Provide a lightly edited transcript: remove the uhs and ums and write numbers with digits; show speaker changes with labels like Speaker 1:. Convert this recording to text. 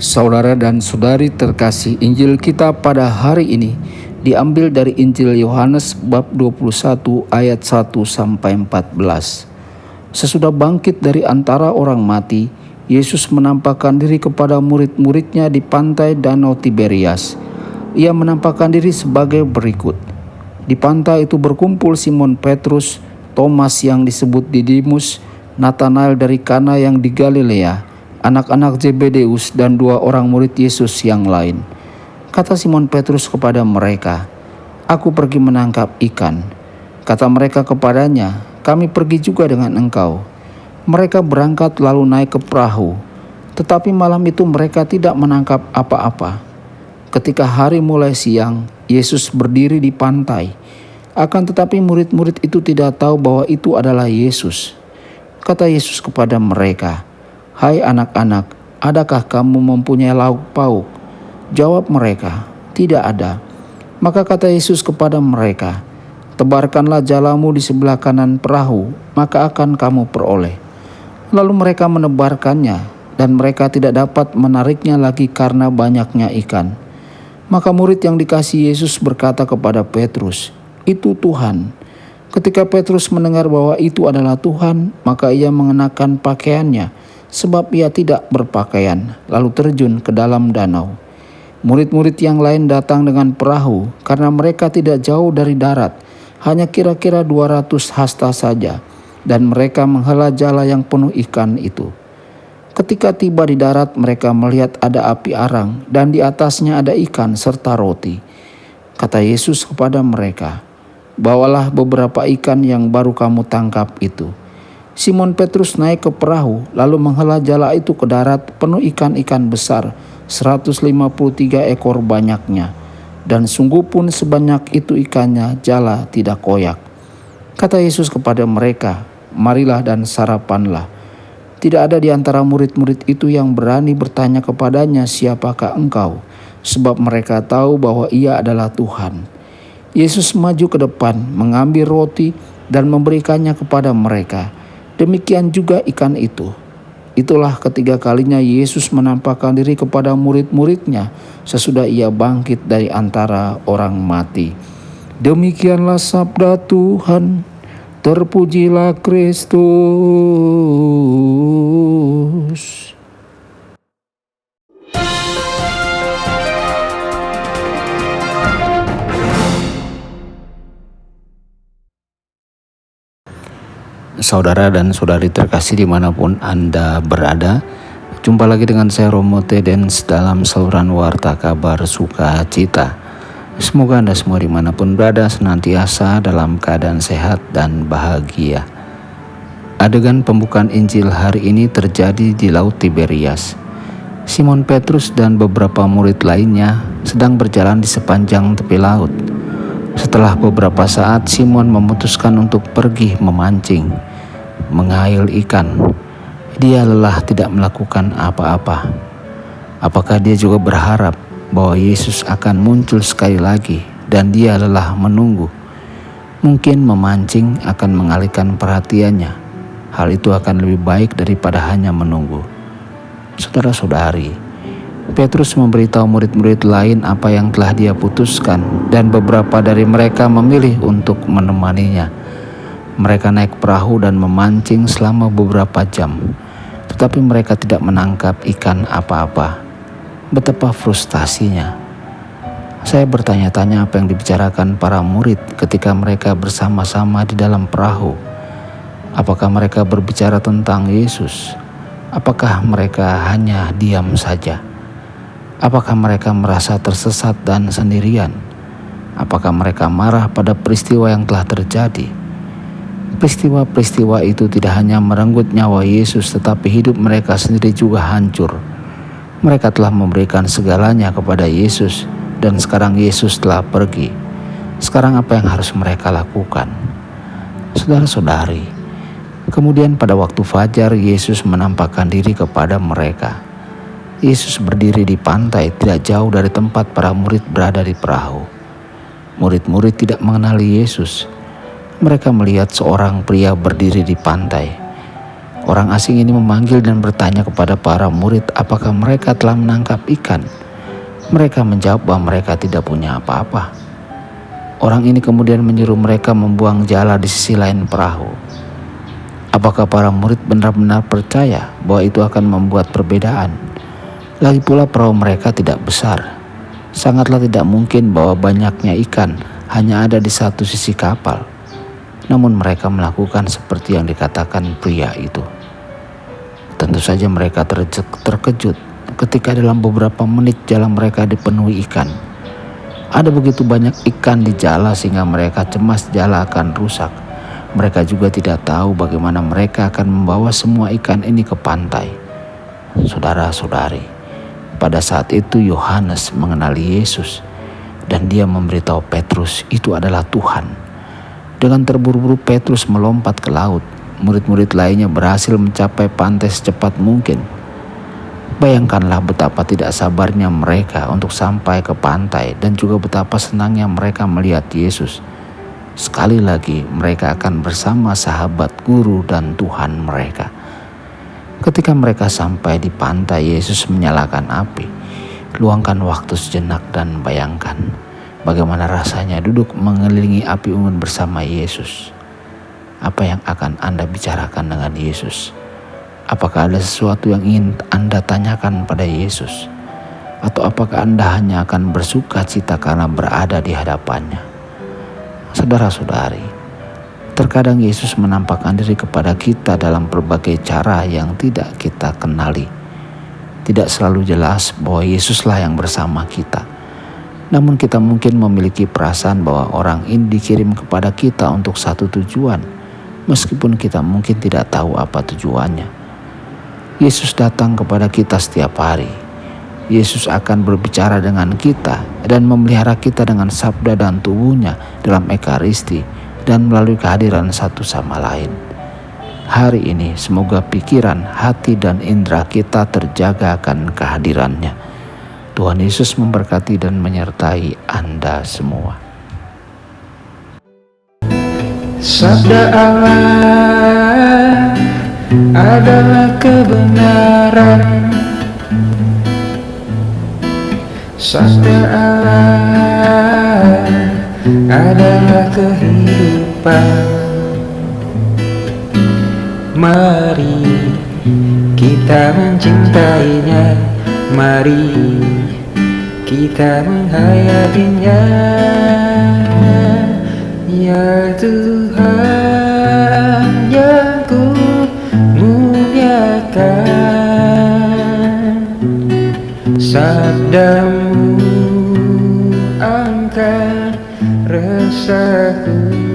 Speaker 1: Saudara dan saudari terkasih, Injil kita pada hari ini diambil dari Injil Yohanes bab 21 ayat 1 sampai 14. Sesudah bangkit dari antara orang mati, Yesus menampakkan diri kepada murid-muridnya di pantai Danau Tiberias. Ia menampakkan diri sebagai berikut. Di pantai itu berkumpul Simon Petrus, Thomas yang disebut Didimus, Natanael dari Kana yang di Galilea, anak-anak Zebedeus, dan 2 orang murid Yesus yang lain. Kata Simon Petrus kepada mereka, "Aku pergi menangkap ikan." Kata mereka kepadanya, "Kami pergi juga dengan engkau." Mereka berangkat lalu naik ke perahu, tetapi malam itu mereka tidak menangkap apa-apa. Ketika hari mulai siang, Yesus berdiri di pantai. Akan tetapi murid-murid itu tidak tahu bahwa itu adalah Yesus. Kata Yesus kepada mereka, "Hai anak-anak, adakah kamu mempunyai lauk pauk?" Jawab mereka, "Tidak ada." Maka kata Yesus kepada mereka, "Tebarkanlah jalamu di sebelah kanan perahu, maka akan kamu peroleh." Lalu mereka menebarkannya, dan mereka tidak dapat menariknya lagi karena banyaknya ikan. Maka murid yang dikasihi Yesus berkata kepada Petrus, "Itu Tuhan." Ketika Petrus mendengar bahwa itu adalah Tuhan, maka ia mengenakan pakaiannya, sebab ia tidak berpakaian, lalu terjun ke dalam danau. Murid-murid yang lain datang dengan perahu, karena mereka tidak jauh dari darat, hanya kira-kira 200 hasta saja, dan mereka menghela jala yang penuh ikan itu. Ketika tiba di darat, mereka melihat ada api arang, dan di atasnya ada ikan serta roti. Kata Yesus kepada mereka, "Bawalah beberapa ikan yang baru kamu tangkap itu." Simon Petrus naik ke perahu, lalu menghela jala itu ke darat penuh ikan-ikan besar, 153 ekor banyaknya. Dan sungguh pun sebanyak itu ikannya, jala tidak koyak. Kata Yesus kepada mereka, "Marilah dan sarapanlah." Tidak ada di antara murid-murid itu yang berani bertanya kepadanya, "Siapakah engkau?" Sebab mereka tahu bahwa ia adalah Tuhan. Yesus maju ke depan, mengambil roti dan memberikannya kepada mereka. Demikian juga ikan itu. Itulah ketiga kalinya Yesus menampakkan diri kepada murid-muridnya sesudah ia bangkit dari antara orang mati. Demikianlah sabda Tuhan. Terpujilah Kristus. Saudara dan saudari terkasih dimanapun Anda berada, jumpa lagi dengan saya Romo Tedens dalam saluran Warta Kabar Sukacita. Semoga Anda semua dimanapun berada senantiasa dalam keadaan sehat dan bahagia. Adegan pembukaan Injil hari ini terjadi di Laut Tiberias. Simon Petrus dan beberapa murid lainnya sedang berjalan di sepanjang tepi laut. Setelah beberapa saat, Simon memutuskan untuk pergi memancing, mengail ikan. Dia lelah tidak melakukan apa-apa. Apakah dia juga berharap bahwa Yesus akan muncul sekali lagi dan dia lelah menunggu? Mungkin memancing akan mengalihkan perhatiannya. Hal itu akan lebih baik daripada hanya menunggu. Saudara-saudari, Petrus memberitahu murid-murid lain apa yang telah dia putuskan, dan beberapa dari mereka memilih untuk menemaninya. Mereka naik perahu dan memancing selama beberapa jam, tetapi mereka tidak menangkap ikan apa-apa. Betapa frustasinya. Saya bertanya-tanya apa yang dibicarakan para murid ketika mereka bersama-sama di dalam perahu. Apakah mereka berbicara tentang Yesus? Apakah mereka hanya diam saja? Apakah mereka merasa tersesat dan sendirian? Apakah mereka marah pada peristiwa yang telah terjadi? Peristiwa-peristiwa itu tidak hanya merenggut nyawa Yesus, tetapi hidup mereka sendiri juga hancur. Mereka telah memberikan segalanya kepada Yesus, dan sekarang Yesus telah pergi. Sekarang apa yang harus mereka lakukan? Saudara-saudari, kemudian pada waktu fajar Yesus menampakkan diri kepada mereka. Yesus berdiri di pantai tidak jauh dari tempat para murid berada di perahu. Murid-murid tidak mengenali Yesus. Mereka melihat seorang pria berdiri di pantai. Orang asing ini memanggil dan bertanya kepada para murid apakah mereka telah menangkap ikan. Mereka menjawab bahwa mereka tidak punya apa-apa. Orang ini kemudian menyuruh mereka membuang jala di sisi lain perahu. Apakah para murid benar-benar percaya bahwa itu akan membuat perbedaan? Lagi pula perahu mereka tidak besar. Sangatlah tidak mungkin bahwa banyaknya ikan hanya ada di satu sisi kapal. Namun mereka melakukan seperti yang dikatakan pria itu. Tentu saja mereka terkejut ketika dalam beberapa menit jala mereka dipenuhi ikan. Ada begitu banyak ikan di jala sehingga mereka cemas jala akan rusak. Mereka juga tidak tahu bagaimana mereka akan membawa semua ikan ini ke pantai. Saudara-saudari, pada saat itu Yohanes mengenali Yesus dan dia memberitahu Petrus itu adalah Tuhan. Dengan terburu-buru Petrus melompat ke laut. Murid-murid lainnya berhasil mencapai pantai secepat mungkin. Bayangkanlah betapa tidak sabarnya mereka untuk sampai ke pantai dan juga betapa senangnya mereka melihat Yesus. Sekali lagi mereka akan bersama sahabat, guru, dan Tuhan mereka. Ketika mereka sampai di pantai, Yesus menyalakan api. Luangkan waktu sejenak dan bayangkan bagaimana rasanya duduk mengelilingi api unggun bersama Yesus. Apa yang akan Anda bicarakan dengan Yesus? Apakah ada sesuatu yang ingin Anda tanyakan pada Yesus? Atau apakah Anda hanya akan bersuka cita karena berada di hadapannya? Saudara-saudari, terkadang Yesus menampakkan diri kepada kita dalam berbagai cara yang tidak kita kenali. Tidak selalu jelas bahwa Yesuslah yang bersama kita. Namun kita mungkin memiliki perasaan bahwa orang ini dikirim kepada kita untuk satu tujuan, meskipun kita mungkin tidak tahu apa tujuannya. Yesus datang kepada kita setiap hari. Yesus akan berbicara dengan kita dan memelihara kita dengan sabda dan tubuhnya dalam ekaristi dan melalui kehadiran satu sama lain. Hari ini semoga pikiran, hati, dan indera kita terjaga akan kehadirannya. Tuhan Yesus memberkati dan menyertai Anda semua.
Speaker 2: Sabda Allah adalah kebenaran. Sabda Allah adalah kehidupan. Mari kita mencintainya, mari kita menghayatinya. Ya Tuhan yang ku muliakan, sabdamu angkat resahku.